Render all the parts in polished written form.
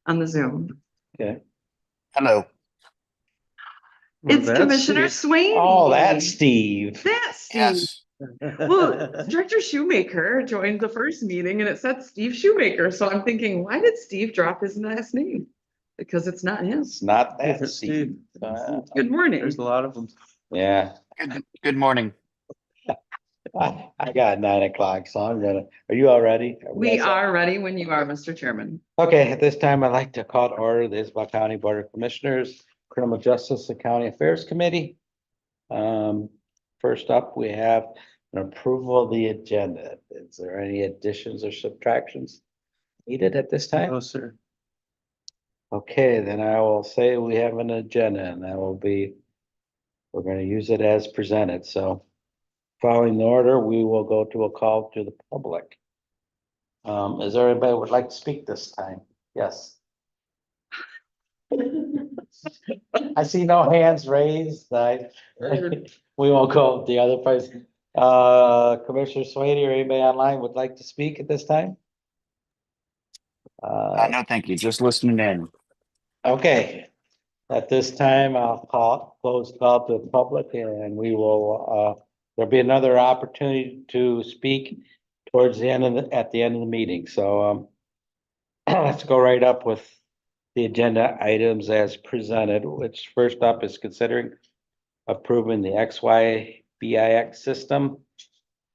on the Zoom. Okay. Hello. It's That's Commissioner Steve. Swain. Oh, that's Steve. That's Steve. Yes. Well, Director Shoemaker joined the first meeting and it said Steve Shoemaker. So I'm thinking, why did Steve drop his last name? Because it's not him. It's not that It's Steve. Good morning. There's a lot of them. Yeah, Good morning. I got 9 o'clock, so are you all ready? We are ready when you are, Mr. Chairman. Okay, at this time, I'd like to call to order the Issaquah County Board of Commissioners, Criminal Justice and County Affairs Committee. First up, we have an approval of the agenda. Is there any additions or subtractions needed at this time? No, sir. Okay, then I will say we have an agenda and that will be, we're going to use it as presented. So following the order, we will go to a call to the public. Is there anybody who would like to speak this time? Yes. I see no hands raised. We won't go with the other person. Commissioner Swady or anybody online would like to speak at this time? No, thank you. Just listening in. Okay. At this time, I'll close call to the public and we will, there'll be another opportunity to speak towards the end of at the end of the meeting. So, let's go right up with the agenda items as presented, which first up is considering approving the XYBIX system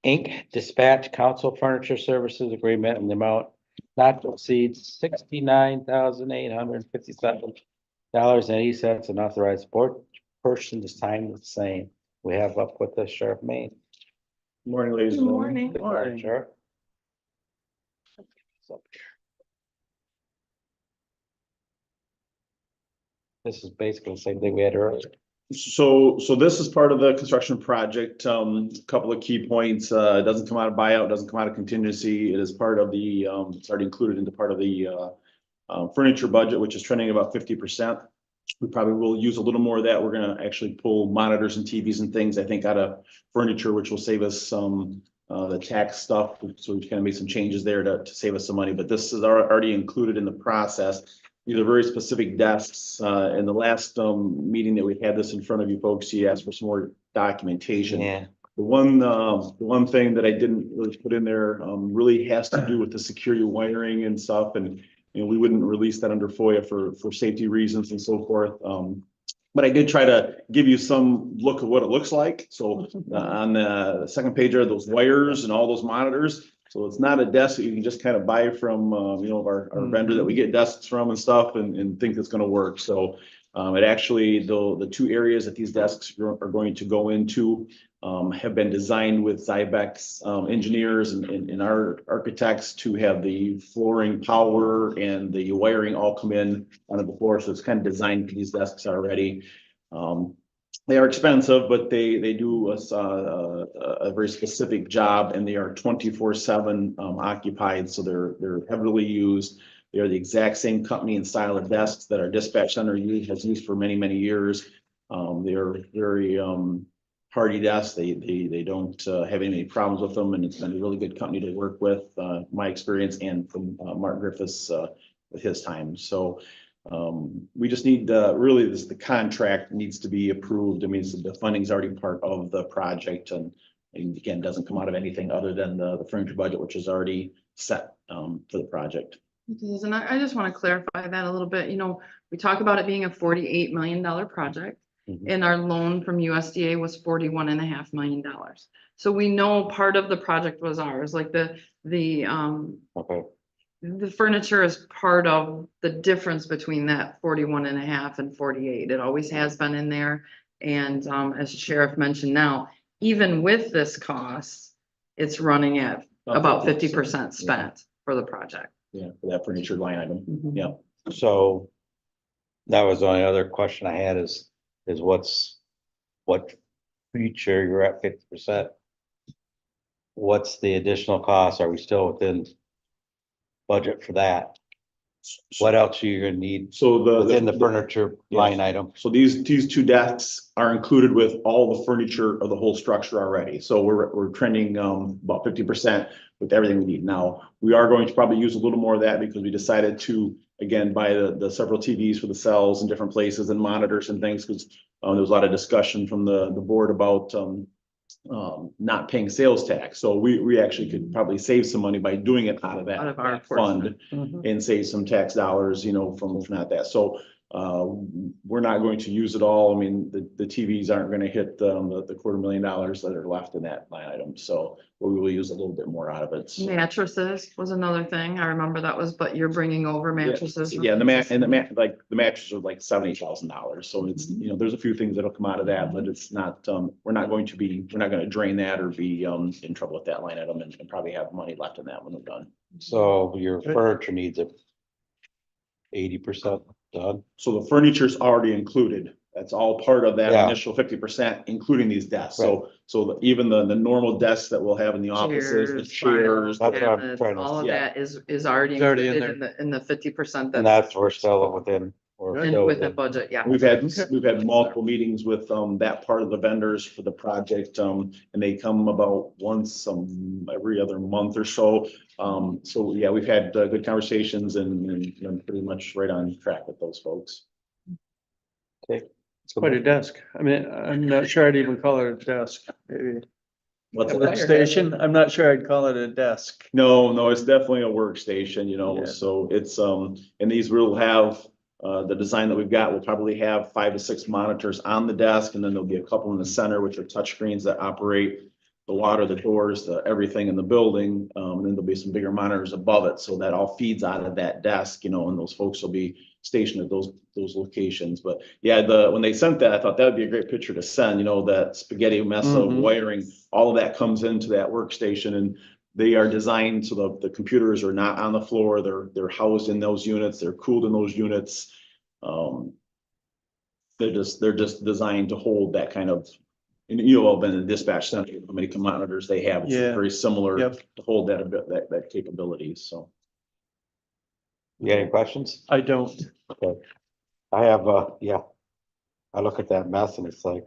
Inc. Dispatch Council Furniture Services Agreement in the amount not to exceed $69,857.80 and authorize board person to sign the same. We have up with the Sheriff Maine. Morning, ladies Good and morning. gentlemen. Sheriff. This is basically the same thing we had earlier. So this is part of the construction project. A couple of key points. It doesn't come out of buyout, doesn't come out of contingency. It is part of the, it's already included into part of the furniture budget, which is trending about 50%. We probably will use a little more of that. We're gonna actually pull monitors and TVs and things, I think, out of furniture, which will save us some the tax stuff. So we kind of made some changes there to save us some money, but this is already included in the process. These are very specific desks. In the last meeting that we had this in front of you folks, you asked for some more documentation. Yeah. The one thing that I didn't really put in there really has to do with the security wiring and stuff, and we wouldn't release that under FOIA for safety reasons and so forth. But I did try to give you some look of what it looks like. So on the second page are those wires and all those monitors. So it's not a desk that you can just kind of buy from, our vendor that we get desks from and stuff and think it's going to work. So it actually, the two areas that these desks are going to go into have been designed with Zybex engineers and our architects to have the flooring power and the wiring all come in onto the floor. So it's kind of designed for these desks already. They are expensive, but they do a very specific job and they are 24/7 occupied. So they're heavily used. They are the exact same company and style of desks that our dispatch center has used for many, many years. They are very hardy desks. They don't have any problems with them, and it's been a really good company to work with, my experience and from Mark Griffiths with his time. So we just need really the contract needs to be approved. I mean, the funding's already part of the project, and again, doesn't come out of anything other than the furniture budget, which is already set for the project. And I just want to clarify that a little bit. We talk about it being a $48 million project. And our loan from USDA was $41.5 million. So we know part of the project was ours, like the furniture is part of the difference between that 41.5 and 48. It always has been in there. And as Sheriff mentioned now, even with this cost, it's running at about 50% spent for the project. Yeah, for that furniture line item. Yeah. So that was the only other question I had is what future you're at 50%. What's the additional cost? Are we still within budget for that? What else are you gonna need So within the furniture line item? So these two desks are included with all the furniture of the whole structure already. So we're trending about 50% with everything we need. Now, we are going to probably use a little more of that because we decided to, again, buy the several TVs for the cells in different places and monitors and things, because there was a lot of discussion from the board about not paying sales tax. So we actually could probably save some money by doing it out of Out of our that fund portion. Mhm. and save some tax dollars, you know, from not that. So we're not going to use it all. I mean, the TVs aren't gonna hit the $250,000 that are left in that line item. So we will use a little bit more out of it. So- Mattresses was another thing. I remember that was, but you're bringing over mattresses. Yeah, the mattresses are like $70,000. So it's, you know, there's a few things that'll come out of that, but it's not, we're not gonna drain that or be in trouble with that line item and probably have money left in that when we're done. So your furniture needs a 80% done. So the furniture's already included. That's all part of that Yeah. initial 50%, including these desks. Even the normal desks that we'll have in the offices, the chairs. That's what I'm cabinets, trying to all of see. that is already It's already in included in the 50% And that's that's, we're still within. we're still with the within. budget, yeah. We've had multiple meetings with that part of the vendors for the project, and they come about once every other month or so. So yeah, we've had good conversations and I'm pretty much right on track with those folks. It's quite a desk. I mean, I'm not sure I'd even call it a desk. Maybe What's a that? workstation. I'm not sure I'd call it a desk. No, it's definitely a workstation, you know, Yeah. so it's, and these will have, the design that we've got will probably have 5 to 6 monitors on the desk, and then there'll be a couple in the center, which are touch screens that operate the water, the doors, everything in the building. And then there'll be some bigger monitors above it, so that all feeds out of that desk, you know, and those folks will be stationed at those locations. But yeah, when they sent that, I thought that would be a great picture to send, you know, that spaghetti mess of Mhm. wiring, all of that comes into that workstation, and they are designed so the computers are not on the floor. They're housed in those units. They're cooled in those units. They're just designed to hold that kind of, and you all been in the dispatch center, how many monitors they have. It's Yeah. very similar Yep. to hold that capability. So. You got any questions? I don't. Okay. I have, yeah. I look at that mess and it's like.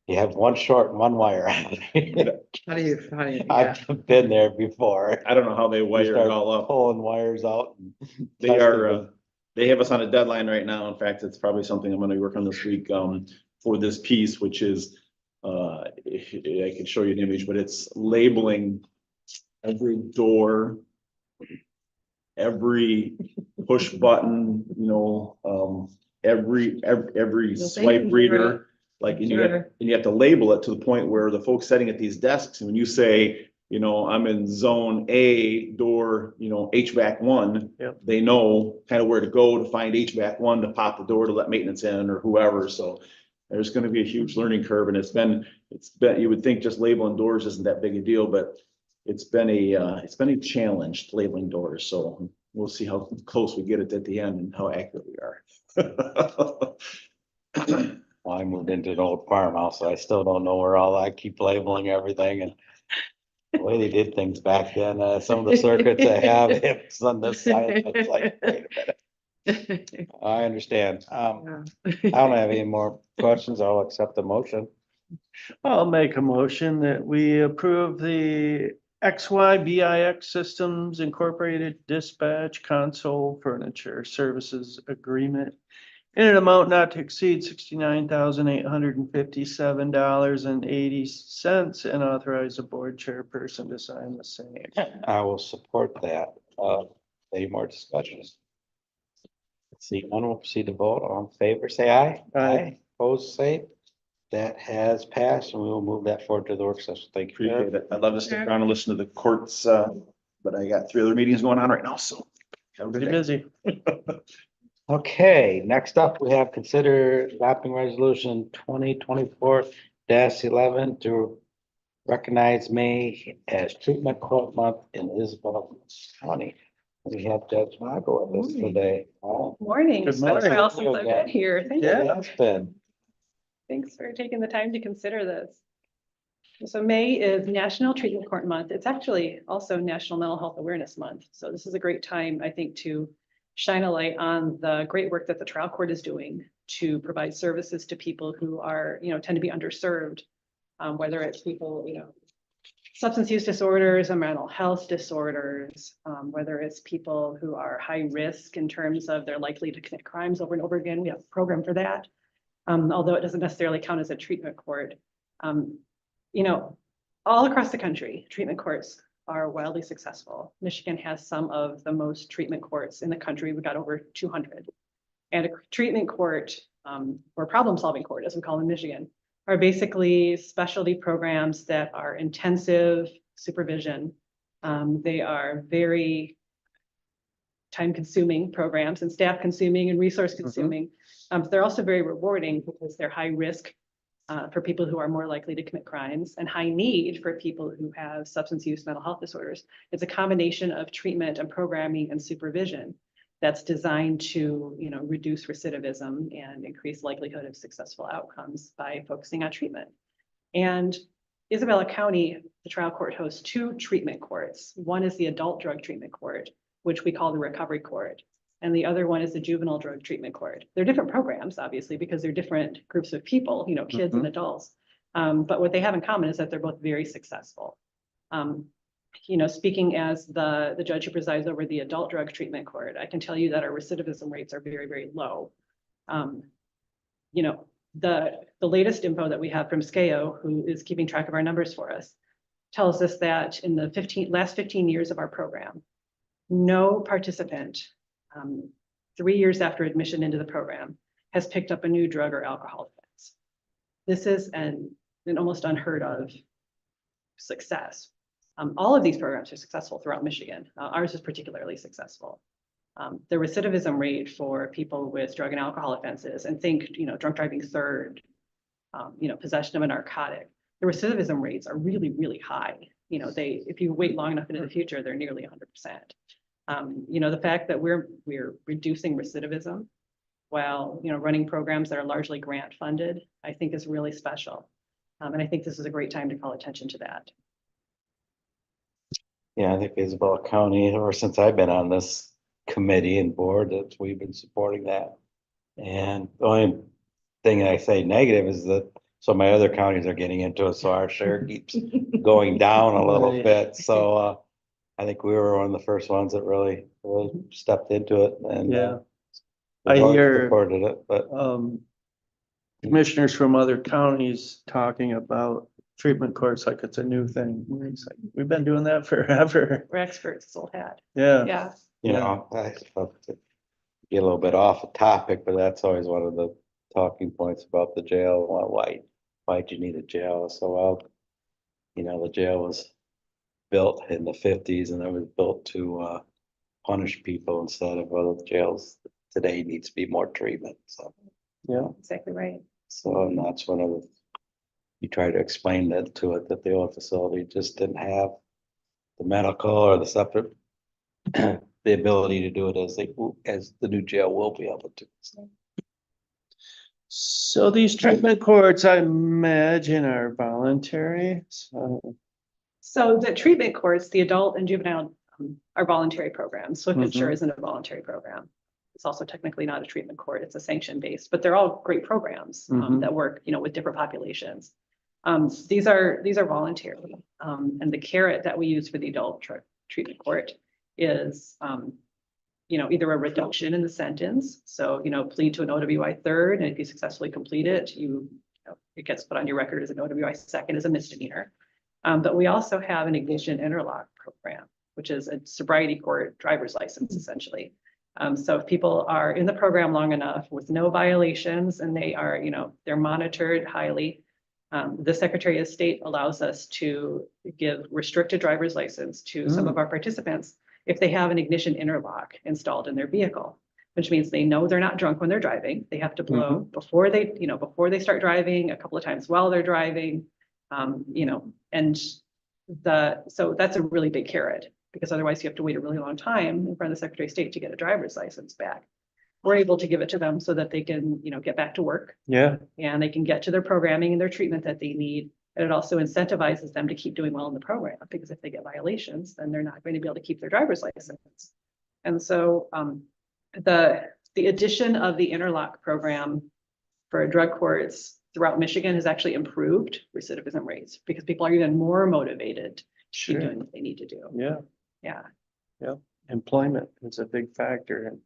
You have one short and one wire. How do you do that? I've been there before. I don't know how they You wire it start all up. Pulling wires out. And They testing are, them. they have us on a deadline right now. In fact, it's probably something I'm gonna work on this week, for this piece, which is, I can show you an image, but it's labeling every door, every push button, you know, every swipe reader. Like, and you have to label it to the point where the folks sitting at these desks, and when you say, you know, I'm in zone A, door, you know, HVAC 1. Yep. They know kind of where to go to find HVAC 1 to pop the door to let maintenance in or whoever. So there's going to be a huge learning curve, and it's been, you would think just labeling doors isn't that big a deal, but it's been a challenge labeling doors. So we'll see how close we get it at the end and how accurate we are. Well, I moved into an old farmhouse, so I still don't know where all, I keep labeling everything and. The way they did things back then, some of the circuits I have, it's on this side, it's like, wait a minute. I understand. I don't have any more questions. I'll accept the motion. I'll make a motion that we approve the XYBIX Systems Incorporated Dispatch Console Furniture Services Agreement in an amount not to exceed $69,857.80 and authorize the board chairperson to sign the same. I will support that. Any more discussions? See, none, will proceed to vote. All in favor, say aye. Aye. Opposed, say. That has passed and we will move that forward to the work session. Thank you. Appreciate it. I'd love to stick around and listen to the courts, but I got 3 other meetings going on right now, so. Have a good Pretty day. busy. Okay, next up, we have consider adopting resolution 2024-11 to recognize May as treatment quote month in Isabella County. We have Judge Margot with us today. Morning. Good It's been a morning. while since I've been here. Thank you. Yeah. That's been, Thanks for taking the time to consider this. So May is National Treatment Court Month. It's actually also National Mental Health Awareness Month. So this is a great time, I think, to shine a light on the great work that the trial court is doing to provide services to people who are, tend to be underserved. Whether it's people, substance use disorders or mental health disorders, whether it's people who are high risk in terms of they're likely to commit crimes over and over again. We have a program for that. Although it doesn't necessarily count as a treatment court. All across the country, treatment courts are wildly successful. Michigan has some of the most treatment courts in the country. We've got over 200. And a treatment court, or problem-solving court, as we call them in Michigan, are basically specialty programs that are intensive supervision. They are very time-consuming programs and staff-consuming and resource-consuming. They're also very rewarding because they're high risk for people who are more likely to commit crimes and high need for people who have substance use, mental health disorders. It's a combination of treatment and programming and supervision that's designed to, reduce recidivism and increase likelihood of successful outcomes by focusing on treatment. And Isabella County, the trial court hosts 2 treatment courts. One is the adult drug treatment court, which we call the recovery court. And the other one is the juvenile drug treatment court. They're different programs, obviously, because they're different groups of people, kids and adults. But what they have in common is that they're both very successful. Speaking as the judge who presides over the adult drug treatment court, I can tell you that our recidivism rates are very, very low. The latest info that we have from SCAO, who is keeping track of our numbers for us, tells us that in the last 15 years of our program, no participant 3 years after admission into the program has picked up a new drug or alcohol offense. This is an almost unheard of success. All of these programs are successful throughout Michigan. Ours is particularly successful. The recidivism rate for people with drug and alcohol offenses, and think, drunk driving third, possession of a narcotic, the recidivism rates are really, really high. If you wait long enough into the future, they're nearly 100%. The fact that we're reducing recidivism while, running programs that are largely grant funded, I think is really special. And I think this is a great time to call attention to that. Yeah, I think Isabella County, ever since I've been on this committee and board, that we've been supporting that. And the only thing I say negative is that so my other counties are getting into it, so our share keeps going down a little Right. bit. So I think we were one of the first ones that really stepped into it and Yeah. we've I always hear- supported it, but Commissioners from other counties talking about treatment courts like it's a new thing. It's like, we've been doing that forever. We're experts, it's old hat. Yeah. Yeah. you know, I suppose to get a little bit off the topic, but that's always one of the talking points about the jail. Why'd you need a jail? So, the jail was built in the 50s and it was built to punish people instead of the jails today needs to be more treatment. So, Yeah. Exactly right. and that's one of you try to explain that to it, that the old facility just didn't have the medical or the separate the ability to do it as the new jail will be able to. So these treatment courts, I imagine, are voluntary. So the treatment courts, the adult and juvenile are voluntary programs. Swift and Sure Mhm. isn't a voluntary program. It's also technically not a treatment court. It's a sanction based, but they're all great programs Mhm. that work, with different populations. These are voluntary. And the carrot that we use for the adult treatment court is, either a reduction in the sentence. So, plead to an OWI third, and if you successfully complete it, it gets put on your record as an OWI second as a misdemeanor. But we also have an ignition interlock program, which is a sobriety court driver's license, essentially. So if people are in the program long enough with no violations and they are, they're monitored highly, the Secretary of State allows us to give restricted driver's license to some of our participants if they have an ignition interlock installed in their vehicle, which means they know they're not drunk when they're driving. They have to blow before they start driving, a couple of times while they're driving, so that's a really big carrot, because otherwise you have to wait a really long time in front of the Secretary of State to get a driver's license back. We're able to give it to them so that they can, get back to work. Yeah. And they can get to their programming and their treatment that they need And it also incentivizes them to keep doing well in the program, because if they get violations, then they're not going to be able to keep their driver's license. And so the addition of the interlock program for drug courts throughout Michigan has actually improved recidivism rates, because people are even more motivated to keep Sure. doing what they need to do. Yeah, Yeah. employment is a big factor in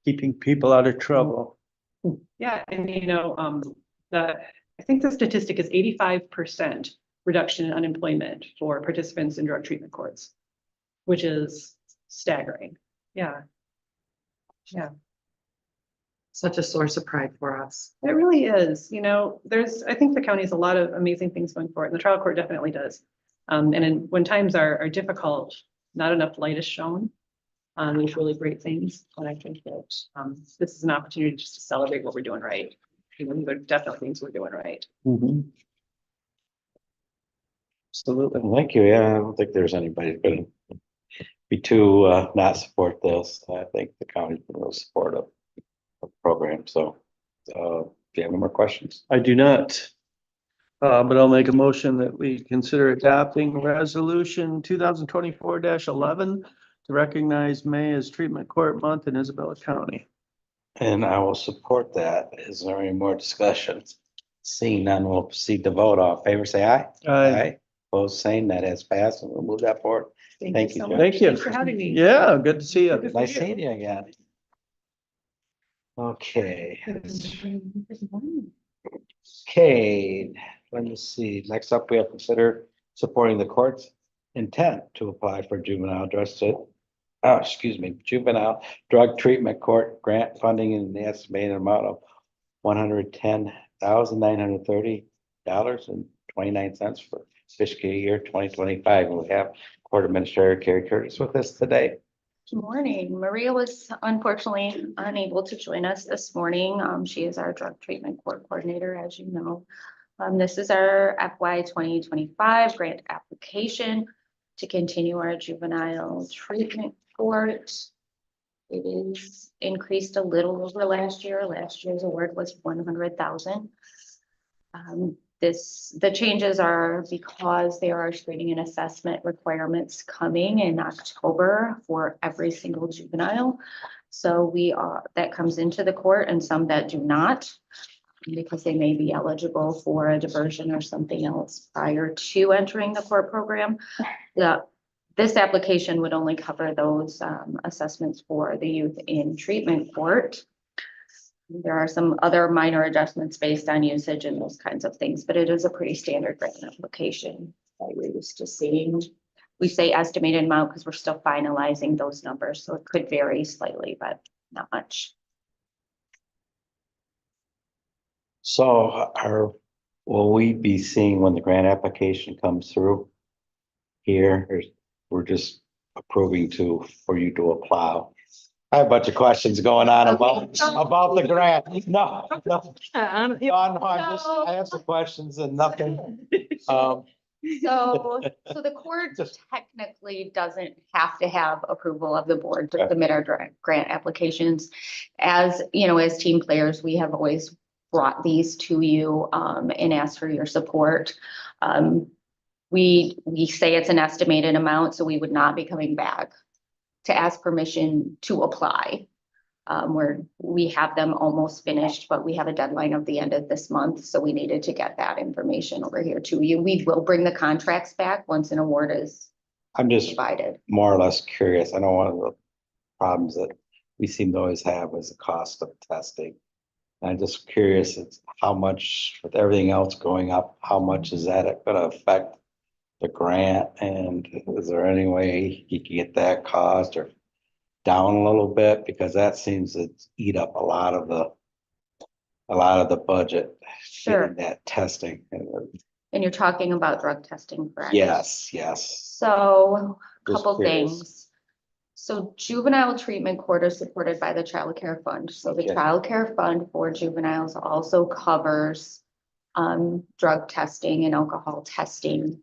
keeping people out of trouble. Yeah, and I think the statistic is 85% reduction in unemployment for participants in drug treatment courts, which is staggering. Yeah. Yeah, Such a source of pride for us. it really is. I think the county has a lot of amazing things going for it, and the trial court definitely does. When times are difficult, not enough light is shown on these really great things. And I think that this is an opportunity just to celebrate what we're doing right. These are definitely things we're doing right. Mhm. Absolutely. Thank you. Yeah, I don't think there's anybody gonna be too, not support this. I think the county's been real supportive of the program, so, do you have any more questions? I do not. But I'll make a motion that we consider adopting resolution 2024-11 to recognize May as Treatment Court Month in Isabella County. And I will support that. Is there any more discussion? Seeing none, we'll proceed to vote. All in favor, say aye. Aye. Opposed, same. That has passed, and we'll move that forward. Thank you, so Judge. much. Thank you. Thanks for having me. Yeah, good to see you. Good for Nice you. seeing you again. Okay. Okay, let me see. Next up, we have consider supporting the court's intent to apply for juvenile juvenile drug treatment court grant funding in the estimated amount of $110,930.29 for fiscal year 2025. And we have Court Administrator Carrie Curtis with us today. Good morning. Maria was unfortunately unable to join us this morning. She is our drug treatment court coordinator, as you know. This is our FY 2025 grant application to continue our juvenile treatment court. It is increased a little over last year. Last year's award was $100,000. The changes are because there are screening and assessment requirements coming in October for every single juvenile. So that comes into the court, and some that do not, because they may be eligible for a diversion or something else prior to entering the court program. This application would only cover those assessments for the youth in treatment court. There are some other minor adjustments based on usage and those kinds of things, but it is a pretty standard grant application that we're used to seeing. We say estimated amount because we're still finalizing those numbers, so it could vary slightly, but not much. So will we be seeing when the grant application comes through here, or we're just approving for you to apply? I have a bunch of questions going on about the grant. No, I have some questions and nothing. So the court technically doesn't have to have approval of the board to submit our grant applications. As you know, as team players, we have always brought these to you and asked for your support. We say it's an estimated amount, so we would not be coming back to ask permission to apply. Where we have them almost finished, but we have a deadline of the end of this month, so we needed to get that information over here to you. We will bring the contracts back once an award is I'm just provided. more or less curious. I know one of the problems that we seem to always have is the cost of testing. I'm just curious, it's how much, with everything else going up, how much is that going to affect the grant? And is there any way you can get that cost or down a little bit? Because that seems to eat up a lot of the budget. Sure. Getting that testing. And you're talking about drug testing, correct? Yes. So a Just couple curious. things. So juvenile treatment court is supported by the Child Care Fund. So the Okay. Child Care Fund for juveniles also covers drug testing and alcohol testing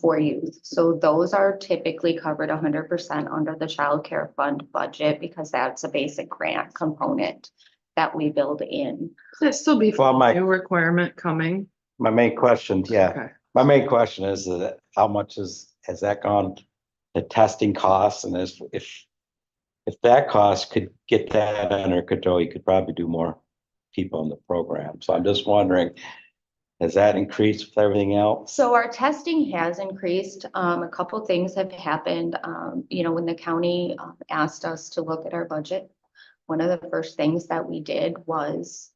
for youth. So those are typically covered 100% under the Child Care Fund budget, because that's a basic grant component that we build in. Could that still be Well, a new requirement coming? My main question, yeah, Okay. my main question is that how much has that gone to testing costs? And if that cost could get that under control, you could probably do more people in the program. So I'm just wondering, has that increased with everything else? So our testing has increased. A couple things have happened. When the county asked us to look at our budget, one of the first things that we did was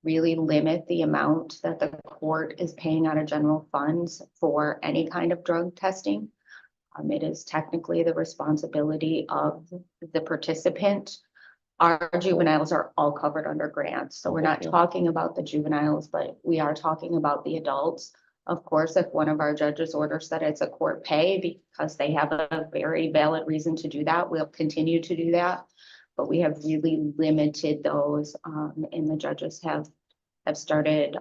really limit the amount that the court is paying out of general funds for any kind of drug testing. It is technically the responsibility of the participant. Our juveniles are all covered under grants, so we're not talking about the juveniles, but we are talking about the adults. Of course, if one of our judges orders that it's a court pay because they have a very valid reason to do that, we'll continue to do that. But we have really limited those, and the judges have started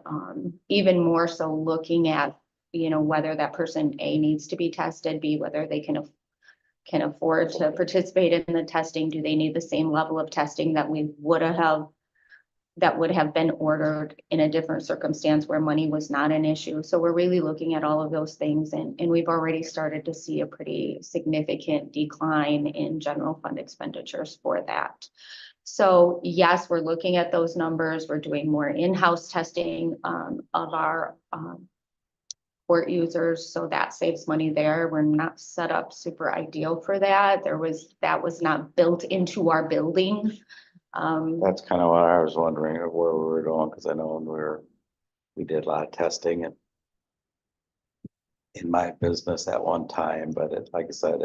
even more so looking at, whether that person A needs to be tested, B, whether they can afford to participate in the testing. Do they need the same level of testing that would have been ordered in a different circumstance where money was not an issue? So we're really looking at all of those things, and we've already started to see a pretty significant decline in general fund expenditures for that. So yes, we're looking at those numbers. We're doing more in-house testing of our court users, so that saves money there. We're not set up super ideal for that. That was not built into our building. That's kind of what I was wondering of where we were going, because I know when we did a lot of testing and in my business at one time, but like I said,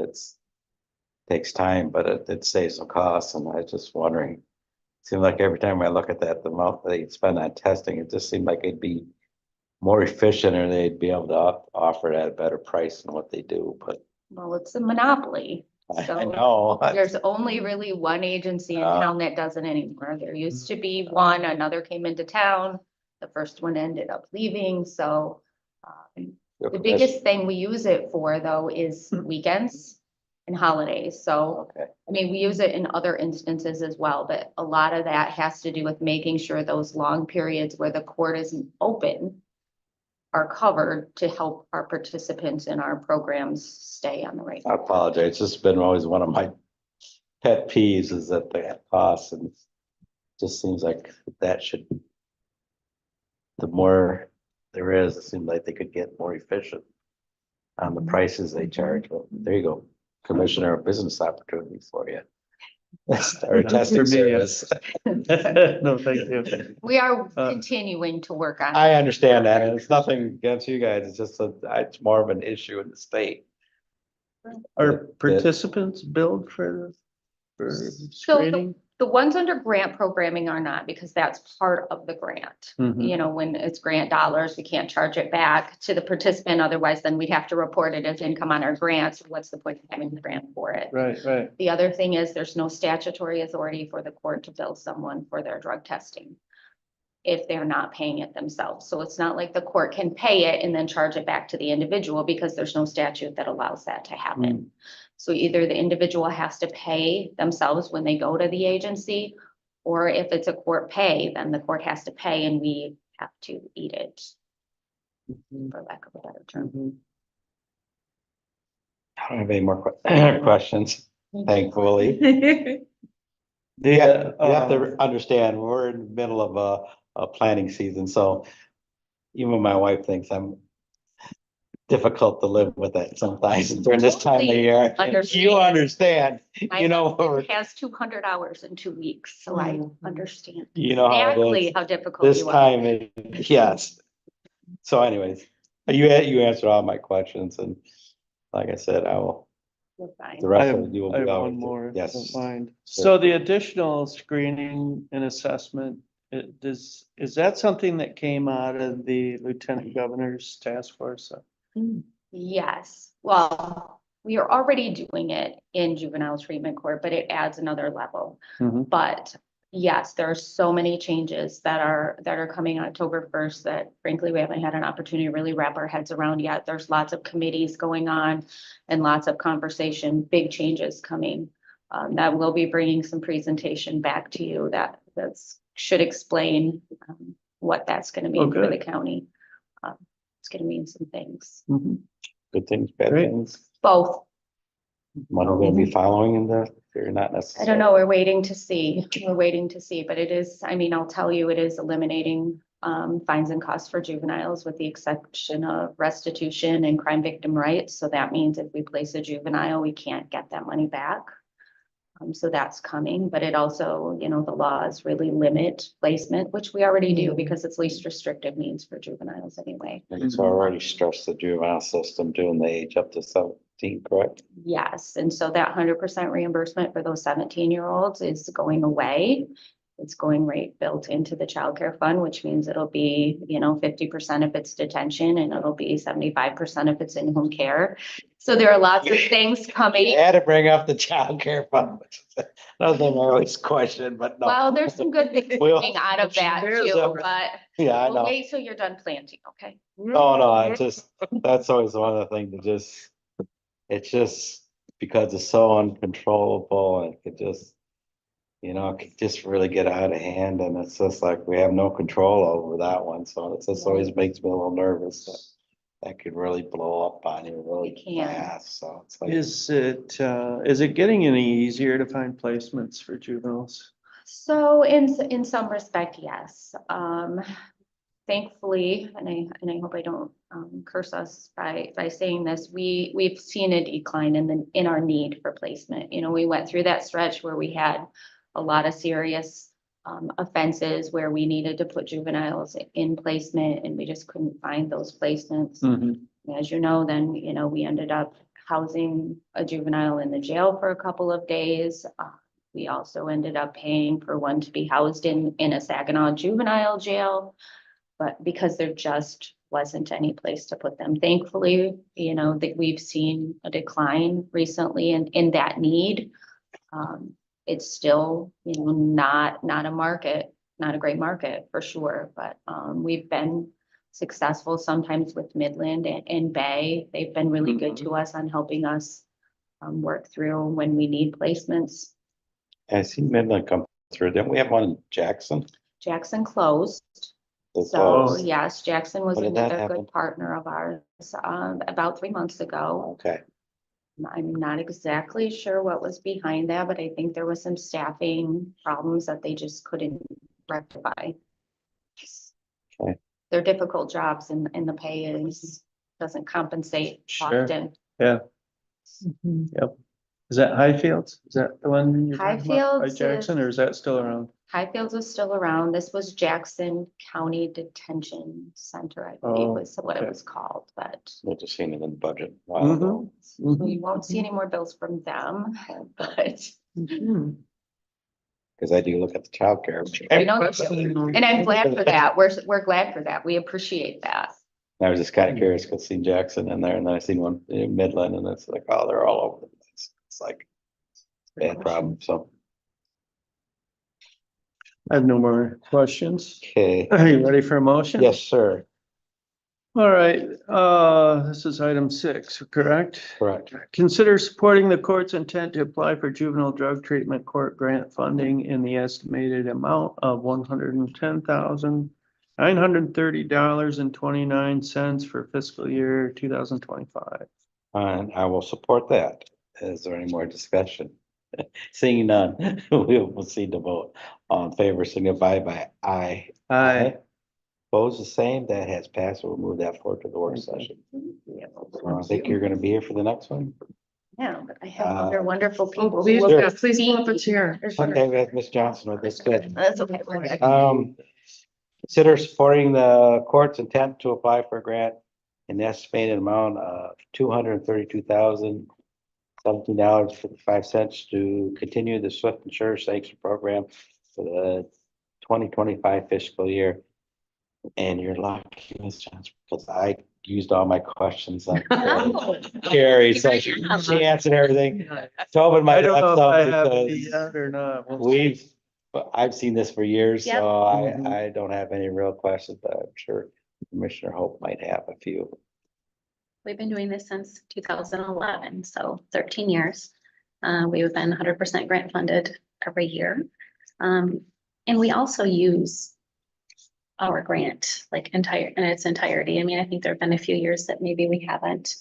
takes time, but it saves some costs, and I was just wondering. Seems like every time I look at that, the amount they spend on testing, it just seemed like it'd be more efficient, or they'd be able to offer it at a better price than what they do, but Well, it's a monopoly. I So know. there's only really one agency in town that does it anymore. There used to be one, another came into town. The first one ended up leaving, so the biggest thing we use it for though is weekends and holidays. So, Okay. I mean, we use it in other instances as well, but a lot of that has to do with making sure those long periods where the court isn't open are covered to help our participants in our programs stay on the right. I apologize. It's just been always one of my pet peeves is that they have costs, and it just seems like that should, the more there is, it seems like they could get more efficient on the prices they charge. Well, there you go, Commissioner of Business Opportunities for you. Or testing service. No, thank you. We are continuing to work on. I understand that, and it's nothing against you guys. It's just it's more of an issue in the state. Are participants billed for screening? The ones under grant programming are not, because that's part of the grant. Mhm. When it's grant dollars, we can't charge it back to the participant. Otherwise, then we'd have to report it as income on our grants. What's the point of having the grant for it? Right. The other thing is there's no statutory authority for the court to bill someone for their drug testing if they're not paying it themselves. So it's not like the court can pay it and then charge it back to the individual, because there's no statute that allows that to happen. So either the individual has to pay themselves when they go to the agency, or if it's a court pay, then the court has to pay and we have to eat it, for lack of a better term. I don't have any more questions, thankfully. The, You have to understand, we're in the middle of a planning season, so even my wife thinks I'm difficult to live with it sometimes during this time of year. You understand, My you know, husband has 200 hours in 2 weeks, so I understand you know how it exactly is. how difficult This you are. time, yes. So anyways, you answered all my questions, and like I said, I will, You're fine. the I rest have, of you will I be have out. one more, if you Yes. don't mind. So the additional screening and assessment, is that something that came out of the Lieutenant Governor's task force? Yes, well, we are already doing it in juvenile treatment court, but it adds another level. Mhm. But yes, there are so many changes that are coming October 1st that frankly, we haven't had an opportunity to really wrap our heads around yet. There's lots of committees going on and lots of conversation, big changes coming. That will be bringing some presentation back to you that should explain what that's gonna mean for the good. county. It's gonna mean some things, Mhm. Good things, bad Great. things. both. One are gonna be following in the, they're not I necessarily. don't know, we're waiting to see. We're waiting to see, but it is, I mean, I'll tell you, it is eliminating fines and costs for juveniles with the exception of restitution and crime victim rights. So that means if we place a juvenile, we can't get that money back. So that's coming, but it also, you know, the laws really limit placement, which we already do because it's least restrictive means for juveniles anyway. And it's already stressed the juvenile system doing the age up to 17, correct? Yes, and so that 100% reimbursement for those 17-year-olds is going away. It's going right built into the childcare fund, which means it'll be, you know, 50% if it's detention and it'll be 75% if it's in-home care. So there are lots of things You coming. had to bring up the childcare fund, which is another thing I always question, but no. Well, there's some good things We'll- coming out of that There's too, a- but Yeah, I we'll know. wait till you're done planting, okay? No, I just, that's always one of the things that just, it's just because it's so uncontrollable and it could just, you know, it could just really get out of hand and it's just like we have no control over that one. So it just always makes me a little nervous that that could really blow up on you really It can. fast. So it's like, Is it getting any easier to find placements for juveniles? So in some respect, yes. Thankfully, and I hope I don't curse us by saying this, we've seen a decline in our need for placement. You know, we went through that stretch where we had a lot of serious offenses where we needed to put juveniles in placement and we just couldn't find those placements. Mhm. As you know, then, you know, we ended up housing a juvenile in the jail for a couple of days. We also ended up paying for one to be housed in a Saginaw juvenile jail. But because there just wasn't any place to put them, thankfully, you know, that we've seen a decline recently in that need. It's still, you know, not a market, not a great market for sure, but we've been successful sometimes with Midland and Bay. They've been really good to us on helping us work through when we need placements. I see Midland come through. Didn't we have one in Jackson? Jackson closed. They So closed. yes, Jackson was When did that another happen? good partner of ours, about 3 months ago. Okay. I'm not exactly sure what was behind that, but I think there was some staffing problems that they just couldn't rectify. Okay. They're difficult jobs and the pay doesn't compensate Sure. often. Yeah. Yep. Is that Highfields? Is that the one you're talking about by Highfields Jackson, or is that still around? Highfields is still around. This was Jackson County Detention Center, I believe Oh, was what it okay. was called, but We'll just seen it in the budget. a while ago. we won't see any more bills from them, but Cause I do look at the childcare. I know they do. And I'm glad for that. We're glad for that. We appreciate that. I was just kind of curious, cause I seen Jackson in there and then I seen one in Midland and it's like, oh, they're all over the place. It's like bad problem. So, I have no more questions. okay. Are you ready for a motion? Yes, sir. All right, this is item 6, correct? Correct. Consider supporting the court's intent to apply for juvenile drug treatment court grant funding in the estimated amount of $110,930.29 for fiscal year 2025. And I will support that. Is there any more discussion? Seeing none, we'll proceed to vote. All in favor, signify by aye. Aye. Opposed, the same. That has passed. We'll move that forward to the work session. I think you're gonna be here for the next one. Yeah, but I have other wonderful people. Oh, who please, will yeah, please speak. pull up a chair. Okay, we have Ms. Johnson with us. Good. That's okay. we're good. Consider supporting the court's intent to apply for a grant in the estimated amount of $232,017.55 to continue the Swift and Sure Sanction Program for the 2025 fiscal year. And you're lucky, Ms. Johnson, because I used all my questions on Carrie, so she answered everything. Tobin I might don't have know if I some have any because yet or not. We'll see. I've seen this for years, Yep. so Mhm. I don't have any real questions, but I'm sure Commissioner Hope might have a few. We've been doing this since 2011, so 13 years. We've been 100% grant funded every year. And we also use our grant, like in its entirety. I mean, I think there have been a few years that maybe we haven't,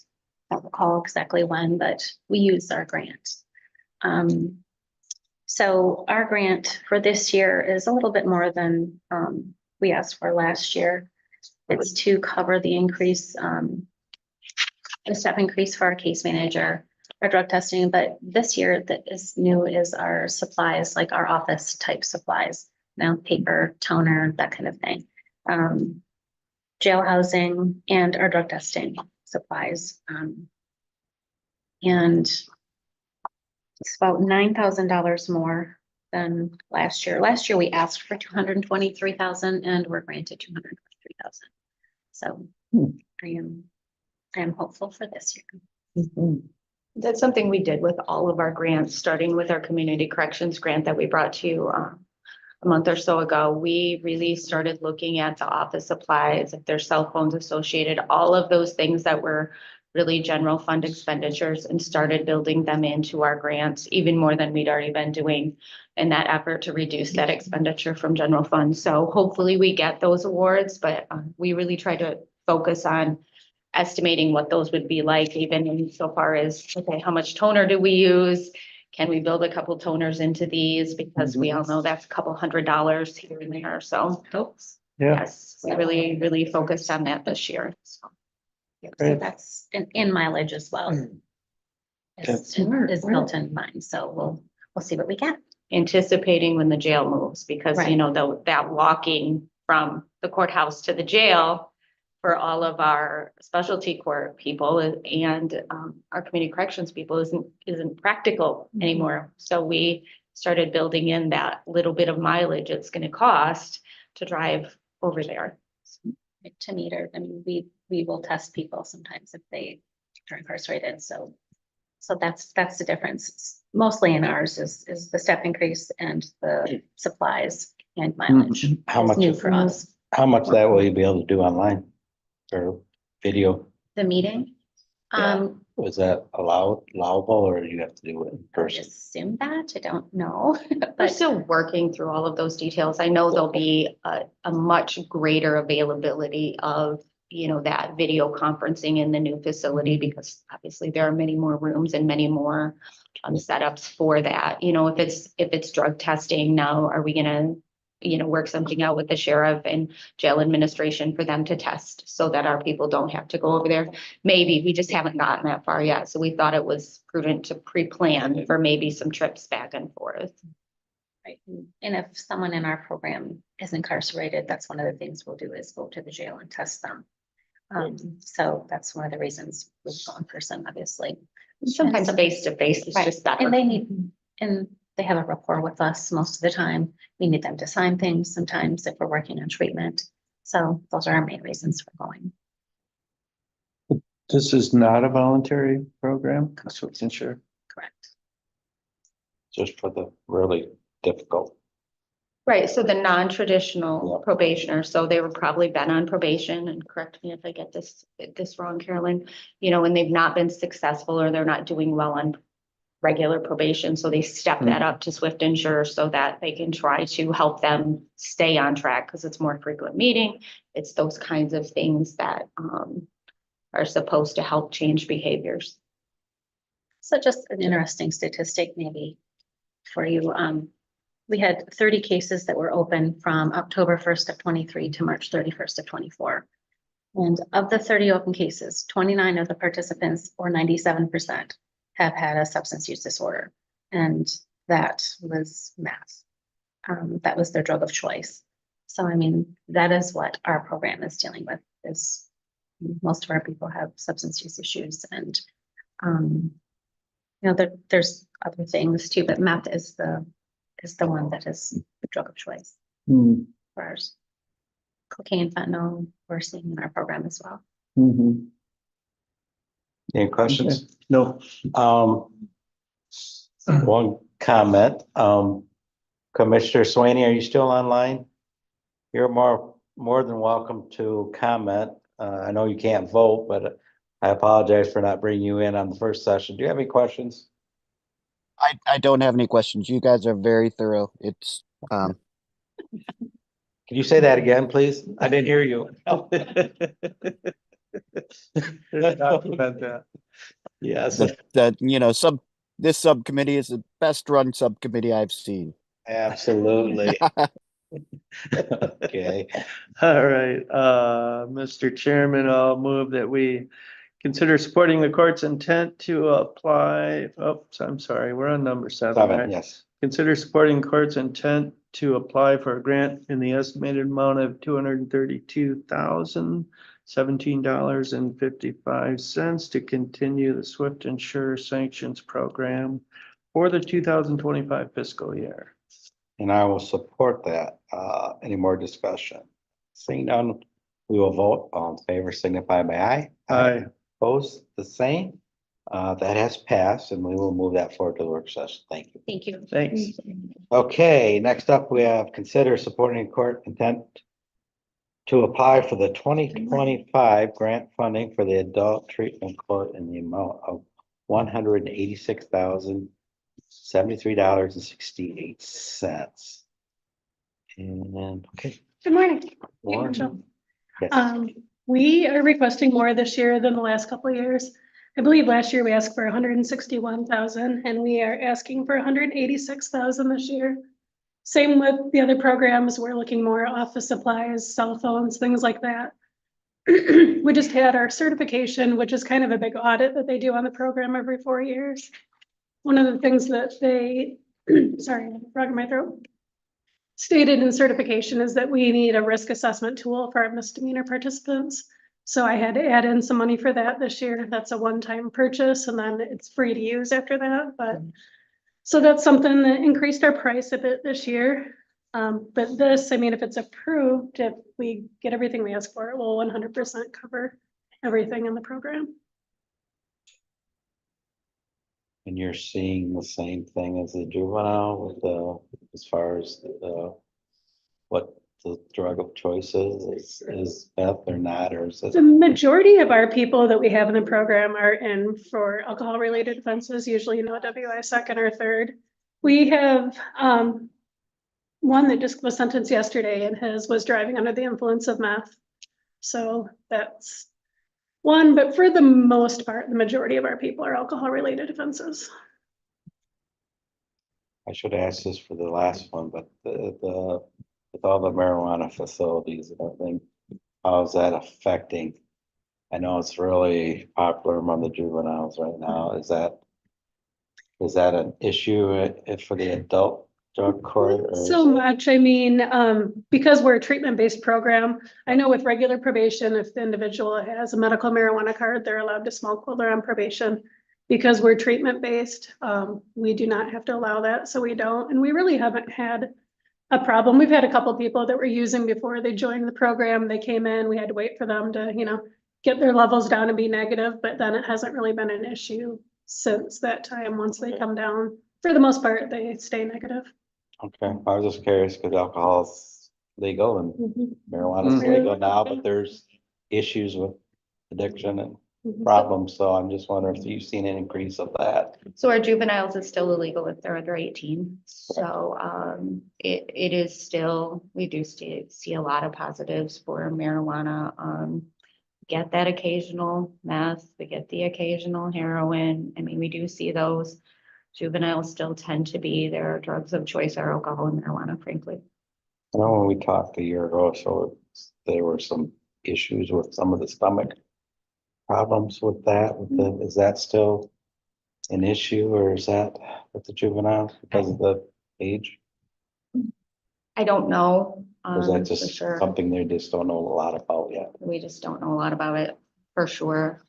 I don't recall exactly when, but we used our grant. So our grant for this year is a little bit more than, we asked for last year. It's to cover the increase, the step increase for our case manager, our drug testing, but this year that is new is our supplies, like our office type supplies, paper, toner, that kind of thing. Jail housing and our drug testing supplies. And it's about $9,000 more than last year. Last year we asked for 223,000 and we're granted 223,000. So I am hopeful for this year. That's something we did with all of our grants, starting with our community corrections grant that we brought to you a month or so ago. We really started looking at the office supplies, if there's cell phones associated, all of those things that were really general fund expenditures, and started building them into our grants, even more than we'd already been doing in that effort to reduce that expenditure from general funds. So hopefully we get those awards, but we really try to focus on estimating what those would be like, even in so far as, okay, how much toner do we use? Can we build a couple toners into these? Because we all know that's a couple $100 here and there. So Yeah. yes, we really, really focused on that this year. So. So Great. that's in mileage as well. Is built in mine, so we'll see what we get. Anticipating when the jail moves, because you Right. know, that walking from the courthouse to the jail for all of our specialty court people and our community corrections people isn't practical anymore. So we started building in that little bit of mileage it's going to cost to drive over there. To meet her, I mean, we will test people sometimes if they are incarcerated, so that's the difference. Mostly in ours is the step increase and the supplies and mileage. How It's much, new for us. how much that will you be able to do online or video? The meeting, Was that allowable, or do you have to do it in I person? assume that, I don't know, We're but still working through all of those details. I know there'll be a much greater availability of, you know, that video conferencing in the new facility, because obviously there are many more rooms and many more setups for that. You know, if it's drug testing now, are we gonna, you know, work something out with the sheriff and jail administration for them to test so that our people don't have to go over there? Maybe, we just haven't gotten that far yet. So we thought it was prudent to pre-plan for maybe some trips back and forth. right. And if someone in our program is incarcerated, that's one of the things we'll do is go to the jail and test them. So that's one of the reasons we've gone in person, obviously. Sometimes face to face is Right. just better. And they have a rapport with us most of the time. We need them to sign things sometimes if we're working on treatment. So those are our main reasons for going. This is not a voluntary program, so it's insured. Correct. Just for the really difficult. Right, so the non-traditional probationer, so they were probably been on probation, and correct me if I get this wrong, Carolyn. You know, when they've not been successful or they're not doing well on regular probation, so they step that up to Swift Insure so that they can try to help them stay on track, because it's more frequent meeting. It's those kinds of things that are supposed to help change behaviors. So just an interesting statistic maybe for you. We had 30 cases that were open from October 1st of 23 to March 31st of 24. And of the 30 open cases, 29 of the participants, or 97%, have had a substance use disorder. And that was mass. That was their drug of choice. So, I mean, that is what our program is dealing with, is most of our people have substance use issues. And, you know, there's other things too, but meth is the one that is the drug of choice for ours. Cocaine, fentanyl, we're seeing in our program as well. Any questions? No. One comment, Commissioner Swaney, are you still online? You're more than welcome to comment. I know you can't vote, but I apologize for not bringing you in on the first session. Do you have any questions? I don't have any questions. You guys are very thorough. It's Can you say that again, please? I didn't hear you. About that. Yes, This subcommittee is the best run subcommittee I've seen. absolutely. Okay, All right, Mr. Chairman, I'll move that we consider supporting the court's intent to apply, I'm sorry, we're on number seven, seven, right? yes. Consider supporting court's intent to apply for a grant in the estimated amount of $232,017.55 to continue the Swift Insure Sanctions Program for the 2025 fiscal year. And I will support that. Any more discussion? Seeing none, we will vote. All in favor signify by aye. Aye. Opposed, the same. That has passed and we will move that forward to the work session. Thank you. Thank you. Thanks. Okay, next up, we have consider supporting court intent to apply for the 2025 grant funding for the adult treatment court in the amount of $186,073.68. And, okay. Good morning. Lauren? Yes. We are requesting more this year than the last couple of years. I believe last year we asked for 161,000 and we are asking for 186,000 this year. Same with the other programs. We're looking more office supplies, cell phones, things like that. We just had our certification, which is kind of a big audit that they do on the program every 4 years. One of the things that they, sorry, frog in my throat, stated in certification is that we need a risk assessment tool for our misdemeanor participants. So I had to add in some money for that this year. That's a one-time purchase and then it's free to use after that, but so that's something that increased our price a bit this year. But this, I mean, if it's approved, if we get everything we ask for, it will 100% cover everything in the program. And you're seeing the same thing as the juvenile with the, as far as what the drug of choice is meth or not, or is it? The majority of our people that we have in the program are in for alcohol related offenses, usually no WI second or third. We have one that just was sentenced yesterday and was driving under the influence of meth. So that's one, but for the most part, the majority of our people are alcohol related offenses. I should ask this for the last one, but the with all the marijuana facilities and everything, how is that affecting? I know it's really popular among the juveniles right now. Is that an issue for the adult drug court? Or So much, I mean, because we're a treatment-based program, I know with regular probation, if the individual has a medical marijuana card, they're allowed to smoke while they're on probation. Because we're treatment-based, we do not have to allow that, so we don't, and we really haven't had a problem. We've had a couple of people that were using before they joined the program. They came in, we had to wait for them to, get their levels down and be negative, but then it hasn't really been an issue since that time. Once they come down, for the most part, they stay negative. Okay, I was just curious because alcohol is legal and Mhm. marijuana is legal now, but there's issues with addiction and problems. So I'm just wondering if you've seen an increase of that. So our juveniles is still illegal if they're under 18. So it is still, we do see a lot of positives for marijuana. Get that occasional meth, we get the occasional heroin. I mean, we do see those. Juveniles still tend to be their drugs of choice are alcohol and marijuana, frankly. I know when we talked a year ago, so there were some issues with some of the stomach problems with that. Is that still an issue or is that with the juveniles because of the age? I don't know. Or is that For just sure. something they just don't know a lot about yet? We just don't know a lot about it for sure.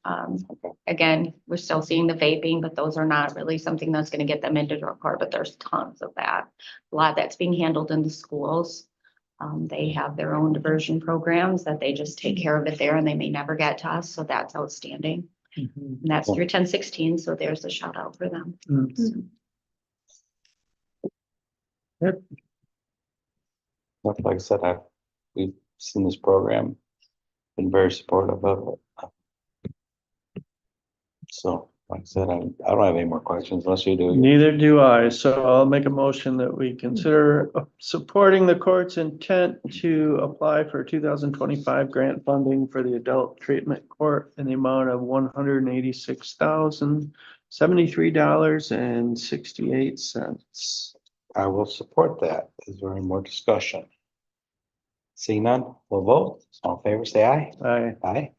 Again, we're still seeing the vaping, but those are not really something that's going to get them into drug court, but there's tons of that. A lot that's being handled in the schools. They have their own diversion programs that they just take care of it there and they may never get to us. So that's outstanding. And that's through 1016. So there's a shout out for them. Like I said, we've seen this program, been very supportive of it. So Like I said, I don't have any more questions unless you do. Neither do I, so I'll make a motion that we consider supporting the court's intent to apply for 2025 grant funding for the adult treatment court in the amount of $186,073.68. I will support that. Is there any more discussion? Seeing none, we'll vote. All in favor, say aye. Aye. Aye.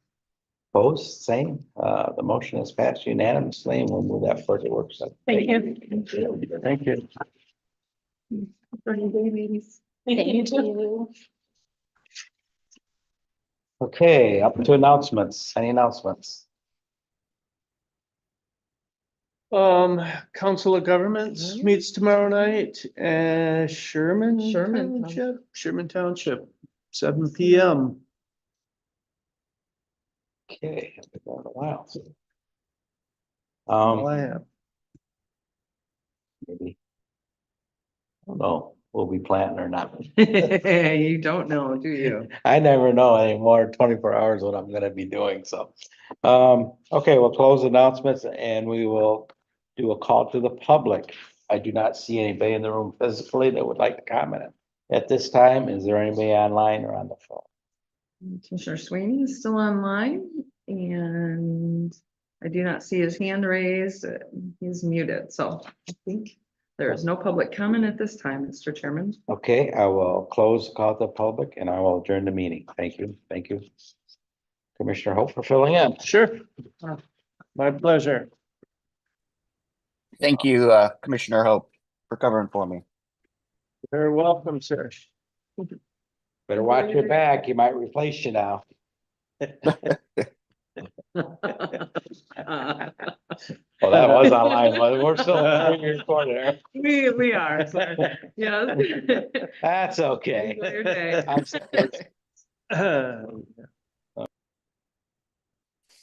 Opposed, same. The motion is passed unanimously and we'll move that forward to work session. Thank you. Thank you. Thank you. Okay, up to announcements. Any announcements? Council of Governments meets tomorrow night, Sherman Sherman Township, Sherman Township, 7 PM. Okay, it's been going a while. All I have. Maybe. I don't know, we'll be planting or not. You don't know, do you? I never know anymore, 24 hours what I'm gonna be doing, so. Okay, we'll close announcements and we will do a call to the public. I do not see anybody in the room physically that would like to comment. At this time, is there anybody online or on the phone? Commissioner Sweeney is still online and I do not see his hand raised. He's muted, so I think there is no public comment at this time, Mr. Chairman. Okay, I will close the call to the public and I will adjourn the meeting. Thank you, thank you. Commissioner Hope for filling in. Sure. My pleasure. Thank you, Commissioner Hope, for covering for me. You're welcome, sir. Better watch your back, he might replace you now. Well, that was online, but we're still being recorded. We are, so, yes. That's okay. Enjoy your day. I'm sorry.